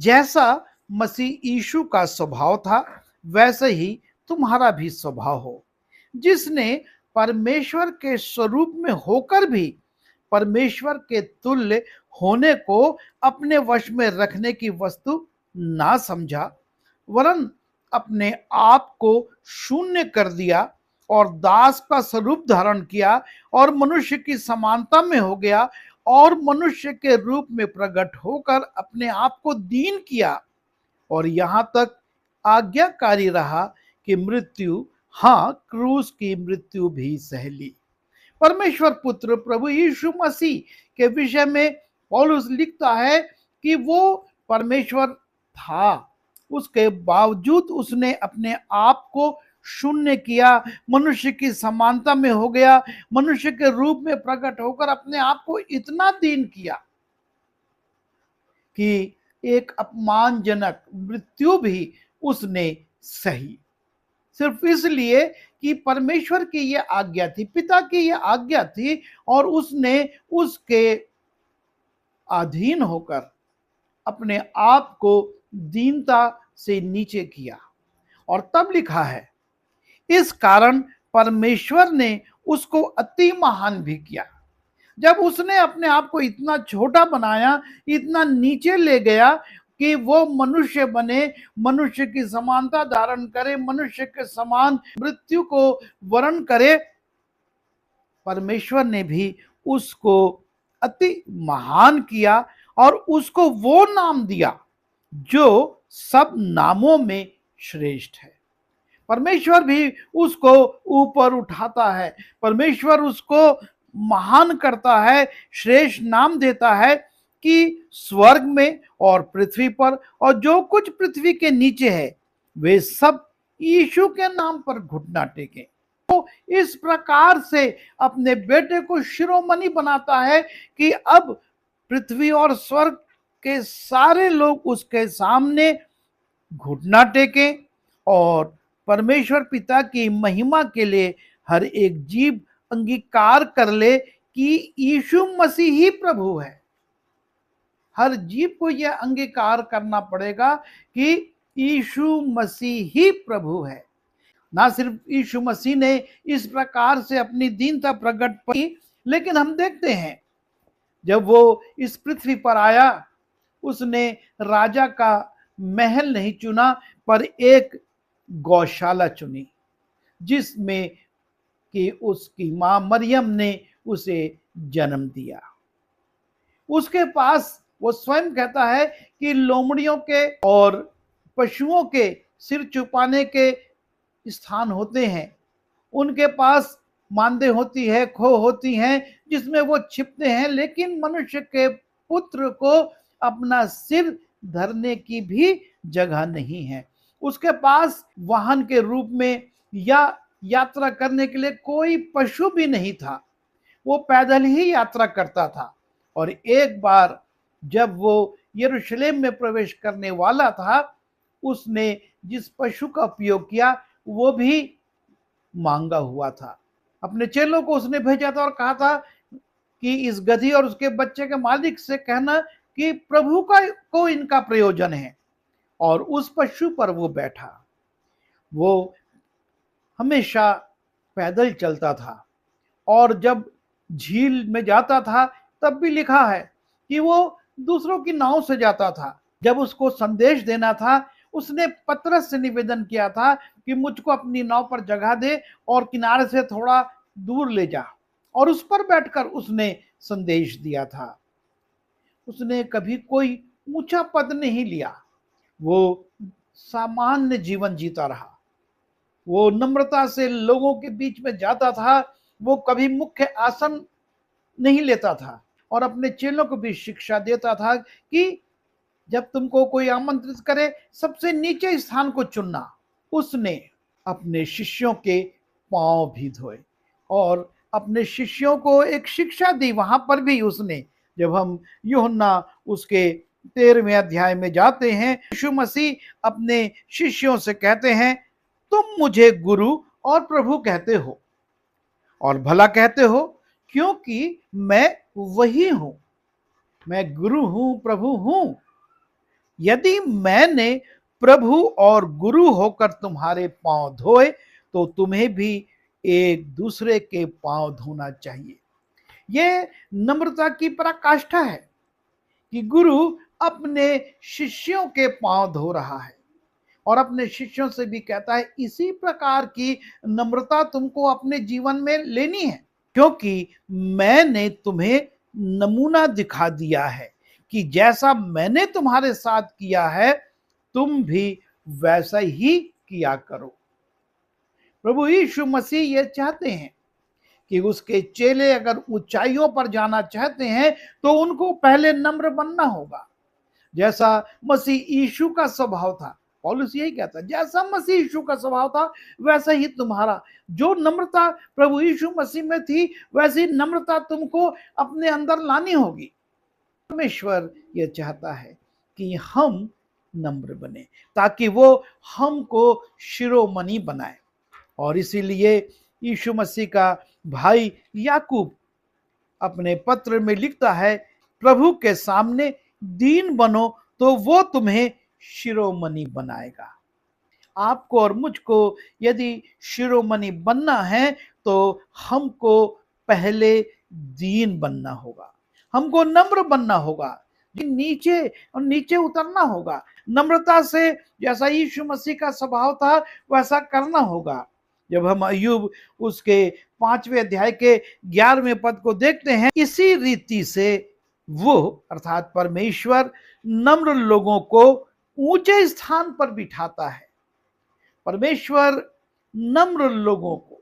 जैसा मसीह यीशु का स्वभाव था वैसे ही तुम्हारा भी स्वभाव हो। जिसने परमेश्वर के स्वरूप में होकर भी परमेश्वर के तुल्य होने को अपने वश में रखने की वस्तु ना समझा, वरन अपने आप को शून्य कर दिया और दास का स्वरूप धारण किया और मनुष्य की समानता में हो गया और मनुष्य के रूप में प्रकट होकर अपने आप को दीन किया और यहाँ तक आज्ञाकारी रहा कि मृत्यु, हाँ, क्रूस की मृत्यु भी सह ली। परमेश्वर पुत्र प्रभु यीशु मसीह के विषय में पौलुस लिखता है कि वो परमेश्वर था, उसके बावजूद उसने अपने आप को शून्य किया, मनुष्य की समानता में हो गया, मनुष्य के रूप में प्रकट होकर अपने आप को इतना दीन किया कि एक अपमानजनक मृत्यु भी उसने सही, सिर्फ इसलिए कि परमेश्वर की यह आज्ञा थी, पिता की यह आज्ञा थी और उसने उसके अधीन होकर अपने आप को दीनता से नीचे किया। और तब लिखा है, इस कारण परमेश्वर ने उसको अति महान भी किया। जब उसने अपने आप को इतना छोटा बनाया, इतना नीचे ले गया कि वो मनुष्य बने, मनुष्य की समानता धारण करे, मनुष्य के समान मृत्यु को वरण करे, परमेश्वर ने भी उसको अति महान किया और उसको वो नाम दिया जो सब नामों में श्रेष्ठ है। परमेश्वर भी उसको ऊपर उठाता है, परमेश्वर उसको महान करता है, श्रेष्ठ नाम देता है कि स्वर्ग में और पृथ्वी पर और जो कुछ पृथ्वी के नीचे है वे सब यीशु के नाम पर घुटना टेकें। तो इस प्रकार से अपने बेटे को शिरोमणि बनाता है कि अब पृथ्वी और स्वर्ग के सारे लोग उसके सामने घुटना टेकें और परमेश्वर पिता की महिमा के लिए हर एक जीव अंगीकार कर ले कि यीशु मसीह ही प्रभु है। हर जीव को यह अंगीकार करना पड़ेगा कि यीशु मसीह ही प्रभु है। ना सिर्फ यीशु मसीह ने इस प्रकार से अपनी दीनता प्रकट की, लेकिन हम देखते हैं जब वो इस पृथ्वी पर आया उसने राजा का महल नहीं चुना पर एक गौशाला चुनी जिसमें कि उसकी मां मरियम ने उसे जन्म दिया। उसके पास वो स्वयं कहता है कि लोमड़ियों के और पशुओं के सिर छुपाने के स्थान होते हैं, उनके पास मांदे होती है, खो होती हैं जिसमें वो छिपते हैं, लेकिन मनुष्य के पुत्र को अपना सिर धरने की भी जगह नहीं है। उसके पास वाहन के रूप में या यात्रा करने के लिए कोई पशु भी नहीं था, वो पैदल ही यात्रा करता था। और एक बार जब वो यरूशलेम में प्रवेश करने वाला था उसने जिस पशु का उपयोग किया वो भी मांगा हुआ था। अपने चेलों को उसने भेजा था और कहा था कि इस गधी और उसके बच्चे के मालिक से कहना कि प्रभु को इनका प्रयोजन है। और उस पशु पर वो बैठा। वो हमेशा पैदल चलता था और जब झील में जाता था तब भी लिखा है कि वो दूसरों की नाव से जाता था। जब उसको संदेश देना था उसने पतरस से निवेदन किया था कि मुझको अपनी नाव पर जगह दे और किनारे से थोड़ा दूर ले जा, और उस पर बैठकर उसने संदेश दिया था। उसने कभी कोई ऊंचा पद नहीं लिया, वो सामान्य जीवन जीता रहा। वो नम्रता से लोगों के बीच में जाता था, वो कभी मुख्य आसन नहीं लेता था और अपने चेलों को भी शिक्षा देता था कि जब तुमको कोई आमंत्रित करे सबसे नीचे स्थान को चुनना। उसने अपने शिष्यों के पांव भी धोए और अपने शिष्यों को एक शिक्षा दी। वहां पर भी उसने, जब हम यूहन्ना उसके 13वें अध्याय में जाते हैं, यीशु मसीह अपने शिष्यों से कहते हैं, तुम मुझे गुरु और प्रभु कहते हो और भला कहते हो क्योंकि मैं वही हूं। मैं गुरु हूं, प्रभु हूं। यदि मैंने प्रभु और गुरु होकर तुम्हारे पांव धोए तो तुम्हें भी एक दूसरे के पांव धोना चाहिए। यह नम्रता की पराकाष्ठा है कि गुरु अपने शिष्यों के पांव धो रहा है और अपने शिष्यों से भी कहता है इसी प्रकार की नम्रता तुमको अपने जीवन में लेनी है, क्योंकि मैंने तुम्हें नमूना दिखा दिया है कि जैसा मैंने तुम्हारे साथ किया है तुम भी वैसा ही किया करो। प्रभु यीशु मसीह ये चाहते हैं कि उसके चेले अगर ऊंचाइयों पर जाना चाहते हैं तो उनको पहले नम्र बनना होगा। जैसा मसीह यीशु का स्वभाव था, पौलुस यही कहता है, जैसा मसीह यीशु का स्वभाव था वैसा ही तुम्हारा, जो नम्रता प्रभु यीशु मसीह में थी वैसी नम्रता तुमको अपने अंदर लानी होगी। परमेश्वर यह चाहता है कि हम नम्र बने ताकि वो हमको शिरोमणि बनाए। और इसीलिए यीशु मसीह का भाई याकूब अपने पत्र में लिखता है, प्रभु के सामने दीन बनो तो वो तुम्हें शिरोमणि बनाएगा। आपको और मुझको यदि शिरोमणि बनना है तो हमको पहले दीन बनना होगा, हमको नम्र बनना होगा, नीचे और नीचे उतरना होगा, नम्रता से जैसा यीशु मसीह का स्वभाव था वैसा करना होगा। जब हम अय्यूब उसके 5वें अध्याय के 11वें पद को देखते हैं, इसी रीति से वो अर्थात परमेश्वर नम्र लोगों को ऊंचे स्थान पर बिठाता है। परमेश्वर नम्र लोगों को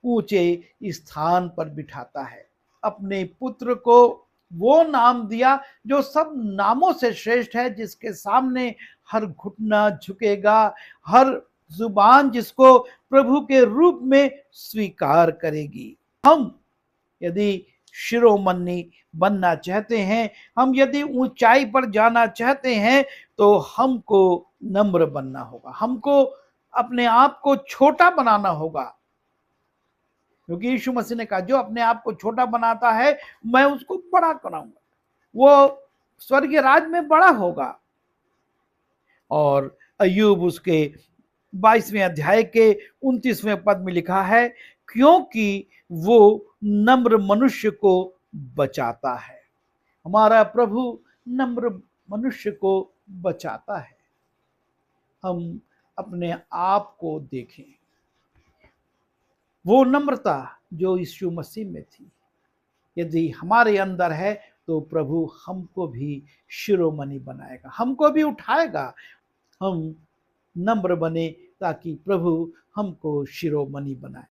ऊंचे स्थान पर बिठाता है। अपने पुत्र को वो नाम दिया जो सब नामों से श्रेष्ठ है, जिसके सामने हर घुटना झुकेगा, हर जुबान जिसको प्रभु के रूप में स्वीकार करेगी। हम यदि शिरोमणि बनना चाहते हैं, हम यदि ऊंचाई पर जाना चाहते हैं तो हमको नम्र बनना होगा, हमको अपने आप को छोटा बनाना होगा, क्योंकि यीशु मसीह ने कहा जो अपने आप को छोटा बनाता है मैं उसको बड़ा कराऊंगा, वो स्वर्गीय राज में बड़ा होगा। और अय्यूब उसके 22वें अध्याय के 29वें पद में लिखा है, क्योंकि वो नम्र मनुष्य को बचाता है। हमारा प्रभु नम्र मनुष्य को बचाता है। हम अपने आप को देखें, वो नम्रता जो यीशु मसीह में थी यदि हमारे अंदर है तो प्रभु हमको भी शिरोमणि बनाएगा, हमको भी उठाएगा। हम नम्र बने ताकि प्रभु हमको शिरोमणि बनाए।